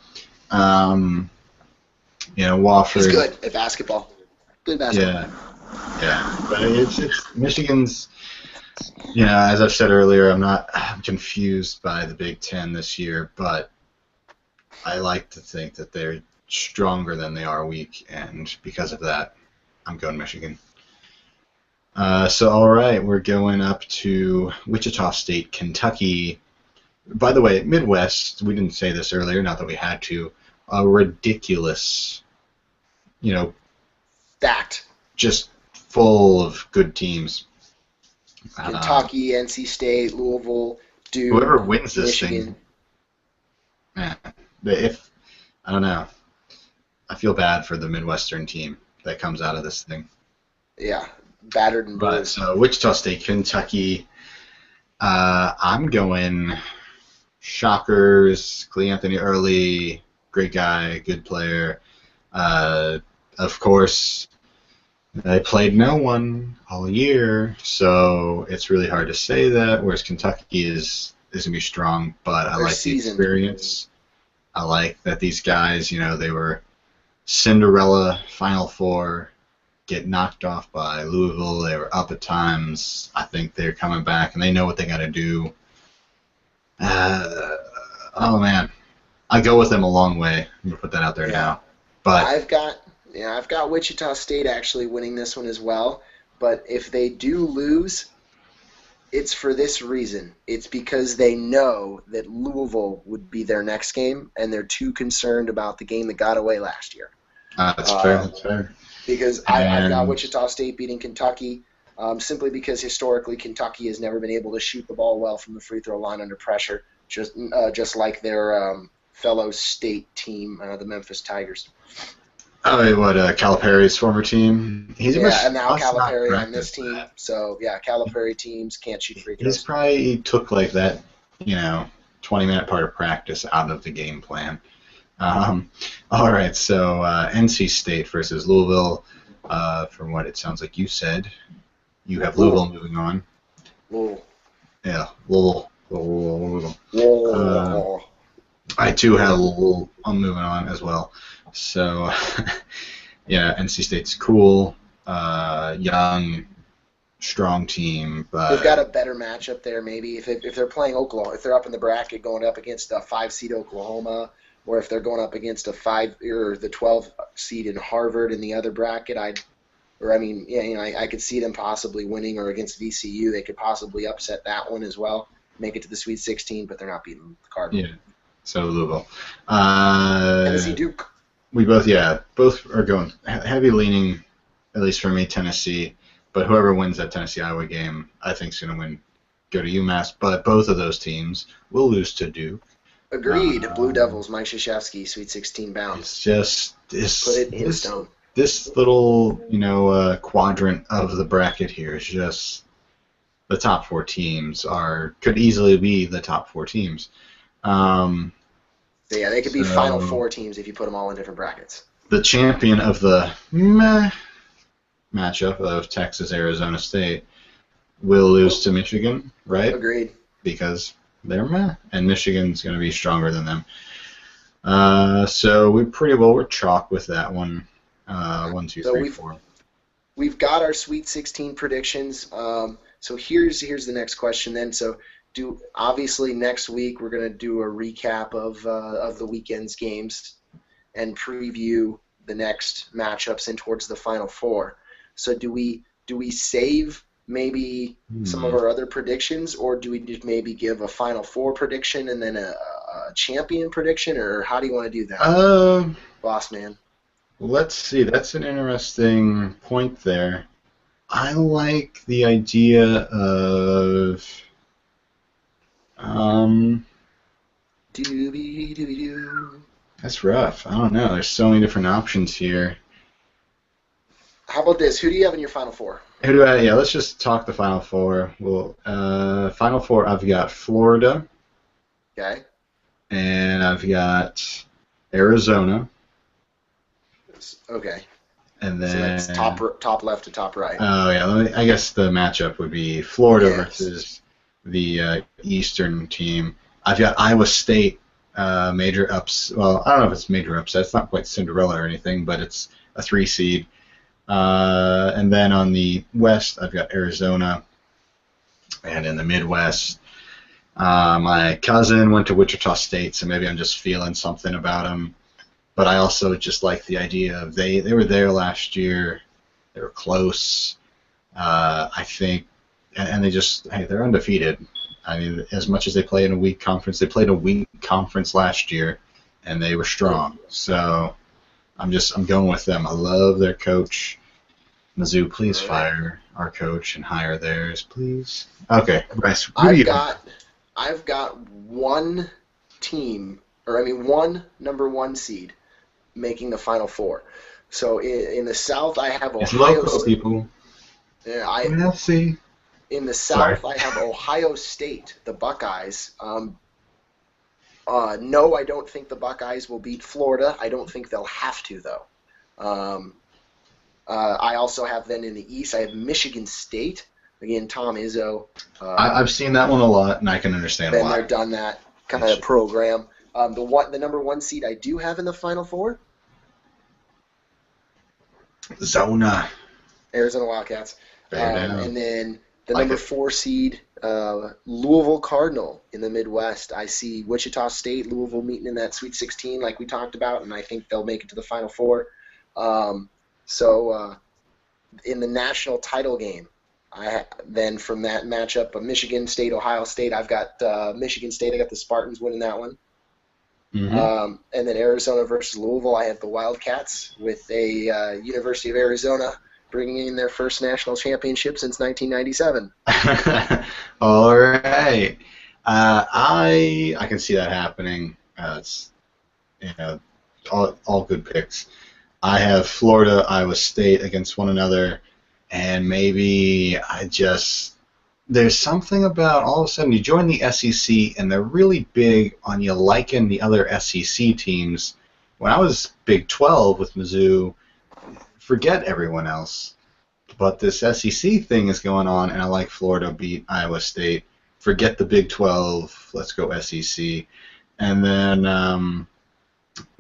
Wofford. He's good at basketball. Good basketball. Yeah, but it's Michigan's. As I've said earlier, I'm confused by the Big Ten this year, but I like to think that they're stronger than they are weak, and because of that, I'm going Michigan. So, all right, we're going up to Wichita State, Kentucky. By the way, Midwest, we didn't say this earlier, not that we had to, a ridiculous, Fact. just full of good teams. Kentucky, NC State, Louisville, Duke, whoever wins this Michigan. thing, man, I don't know. I feel bad for the Midwestern team that comes out of this thing. Yeah, battered and But bruised. so Wichita State, Kentucky. I'm going Shockers. Cle Anthony Early, great guy, good player. Of course, they played no one all year, so it's really hard to say that. Whereas Kentucky is gonna be strong, but I They're like seasoned. the experience. I like that these guys, they were Cinderella Final Four, get knocked off by Louisville. They were up at times. I think they're coming back, and they know what they got to do. Oh man, I go with them a long way. I'm gonna put that out there now. But I've got Wichita State actually winning this one as well. But if they do lose, it's for this reason. It's because they know that Louisville would be their next game, and they're too concerned about the game that got away last year. that's fair. That's fair. Because I've got Wichita State beating Kentucky, simply because historically Kentucky has never been able to shoot the ball well from the free throw line under pressure, just like their fellow state team, the Memphis Tigers. Oh, what Calipari's former team? And now Calipari on this team. So yeah, Calipari teams can't shoot free throws. He's probably took like that, 20-minute part of practice out of the game plan. All right, so NC State versus Louisville. From what it sounds like you said, you have Louisville moving on. Louisville. Yeah, Louisville. I too have Louisville. I'm moving on as well. So, yeah, NC State's cool, young, strong team, but they've got a better matchup there. Maybe if they're playing Oklahoma, if they're up in the bracket going up against a 5-seed Oklahoma, or if they're going up against the 12 seed in Harvard in the other bracket, I could see them possibly winning, or against VCU, they could possibly upset that one as well, make it to the Sweet 16, but they're not beating the Cardinals. Yeah, so Louisville. Tennessee Duke. We both are going heavy leaning, at least for me, Tennessee. But whoever wins that Tennessee-Iowa game, I think is going to go to UMass. But both of those teams will lose to Duke. Agreed. Blue Devils, Mike Krzyzewski, Sweet 16 bound. It's just Put it in stone. This little quadrant of the bracket here is just the top 4 teams could easily be the top 4 teams. So yeah, they could be Final Four teams if you put them all in different brackets. The champion of the matchup of Texas-Arizona State will lose to Michigan, right? Agreed. Because they're meh, and Michigan's going to be stronger than them. So we're chalk with that one. 1, 2, 3, 4. We've got our Sweet 16 predictions. So here's the next question then. So obviously next week we're going to do a recap of the weekend's games and preview the next matchups in towards the Final Four. So do we save maybe some of our other predictions, or do we just maybe give a Final Four prediction and then a champion prediction, or how do you want to do that? Boss man. Let's see. That's an interesting point there. I like the idea of that's rough. I don't know. There's so many different options here. How about this? Who do you have in your Final Four? Who do I? Yeah, let's just talk the Final Four. Well, Final Four. I've got Florida, Okay. and I've got Arizona, Okay. and So that's then top left to top right. oh yeah, I guess the matchup would be Florida Yes. versus the Eastern team. I've got Iowa State, major ups. Well, I don't know if it's major upset. It's not quite Cinderella or anything, but it's a 3 seed. And then on the West, I've got Arizona, and in the Midwest, my cousin went to Wichita State, so maybe I'm just feeling something about him. But I also just like the idea of they were there last year. They were close. I think, and they just, hey, they're undefeated. I mean, as much as they play in a weak conference, they played a weak conference last year, and they were strong. So I'm going with them. I love their coach. Mizzou, please fire our coach and hire theirs, please. Okay, Bryce, who do you have? I've got one number one seed making the Final Four. So in the South, I have It's Ohio local, State. people. Yeah, NFC. in the South, I have Ohio State, the Buckeyes. No, I don't think the Buckeyes will beat Florida. I don't think they'll have to, though. I also have then in the East, I have Michigan State. Again, Tom Izzo. I've seen that one a lot, and I can understand Been why. there, done that kind of program. The number one seed I do have in the Final Four, Zona. Arizona Wildcats. And then the Like number it. 4 seed, Louisville Cardinal in the Midwest. I see Wichita State, Louisville meeting in that Sweet 16 like we talked about, and I think they'll make it to the Final Four. So in the national title game, then from that matchup of Michigan State, Ohio State, I've got Michigan State. I got the Spartans winning that one. Mm-hmm. And then Arizona versus Louisville, I have the Wildcats with a University of Arizona bringing in their first national championship since 1997. All right. I can see that happening. It's all good picks. I have Florida, Iowa State against one another, and maybe there's something about all of a sudden you join the SEC and they're really big on you liking the other SEC teams. When I was Big 12 with Mizzou, forget everyone else. But this SEC thing is going on, and I like Florida beat Iowa State. Forget the Big 12. Let's go SEC. And then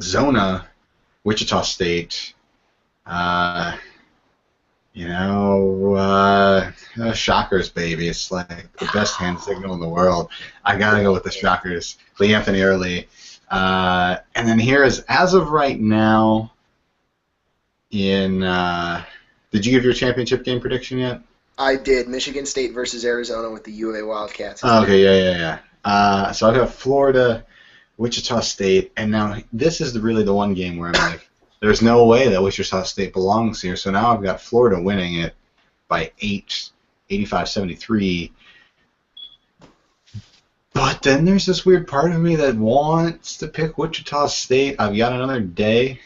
Zona, Wichita State. Shockers, baby. It's like the best hand signal in the world. I got to go with the Shockers. Lee Anthony Early. And then here is, as of right now, did you give your championship game prediction yet? I did. Michigan State versus Arizona with the U of A Wildcats. Oh, okay, yeah. So I've got Florida, Wichita State, and now this is really the one game where I'm like, there's no way that Wichita State belongs here. So now I've got Florida winning it by 8, 85-73. But then there's this weird part of me that wants to pick Wichita State. I've got another day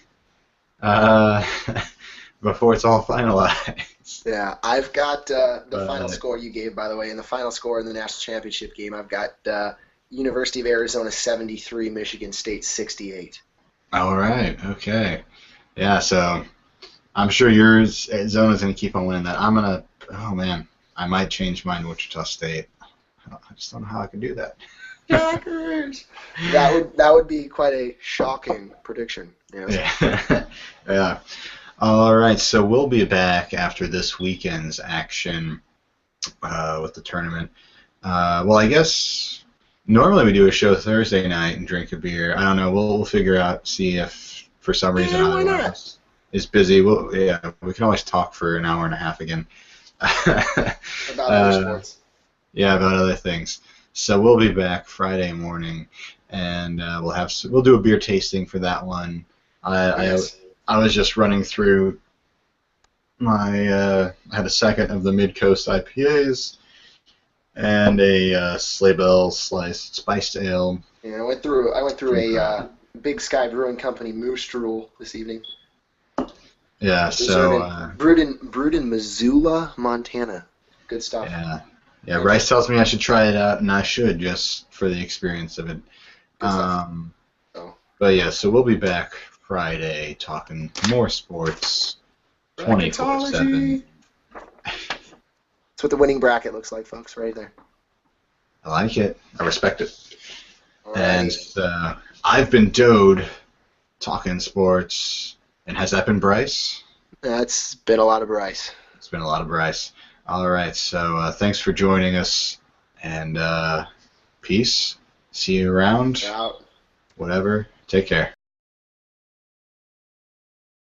before it's all finalized. Yeah, I've got the final score you gave, by the way, and the final score in the national championship game. I've got University of Arizona 73, Michigan State 68. All right, okay. Yeah, so I'm sure yours, Arizona's going to keep on winning that. I might change mine to Wichita State. I just don't know how I can do that. Shockers! That would be quite a shocking prediction. Yes. Yeah. Yeah. All right, so we'll be back after this weekend's action with the tournament. Well, I guess normally we do a show Thursday night and drink a beer. I don't know. We'll figure out, see if for some reason why either one of not? us is busy. We can always talk for an hour and a half again. About other sports. Yeah, about other things. So we'll be back Friday morning, and we'll do a beer tasting for that one. I was just running through I had a second of the Mid-Coast IPAs and a Sleigh Bell sliced spiced ale. Yeah, I went through a Big Sky Brewing Company Moose Drool this evening. Yeah, Those are so brewed in Missoula, Montana. Good stuff. yeah. Bryce tells me I should try it out, and I should just for the experience of it. Good stuff. Um, Oh, but yeah, so we'll be back Friday talking more sports, 24/7. bracketology. That's what the winning bracket looks like, folks, right there. I like it. I respect it. And Alrighty. I've been Dode talking sports, and has that been Bryce? That's been a lot of Bryce. It's been a lot of Bryce. All right, so thanks for joining us, and peace. See you around. Out. Whatever. Take care.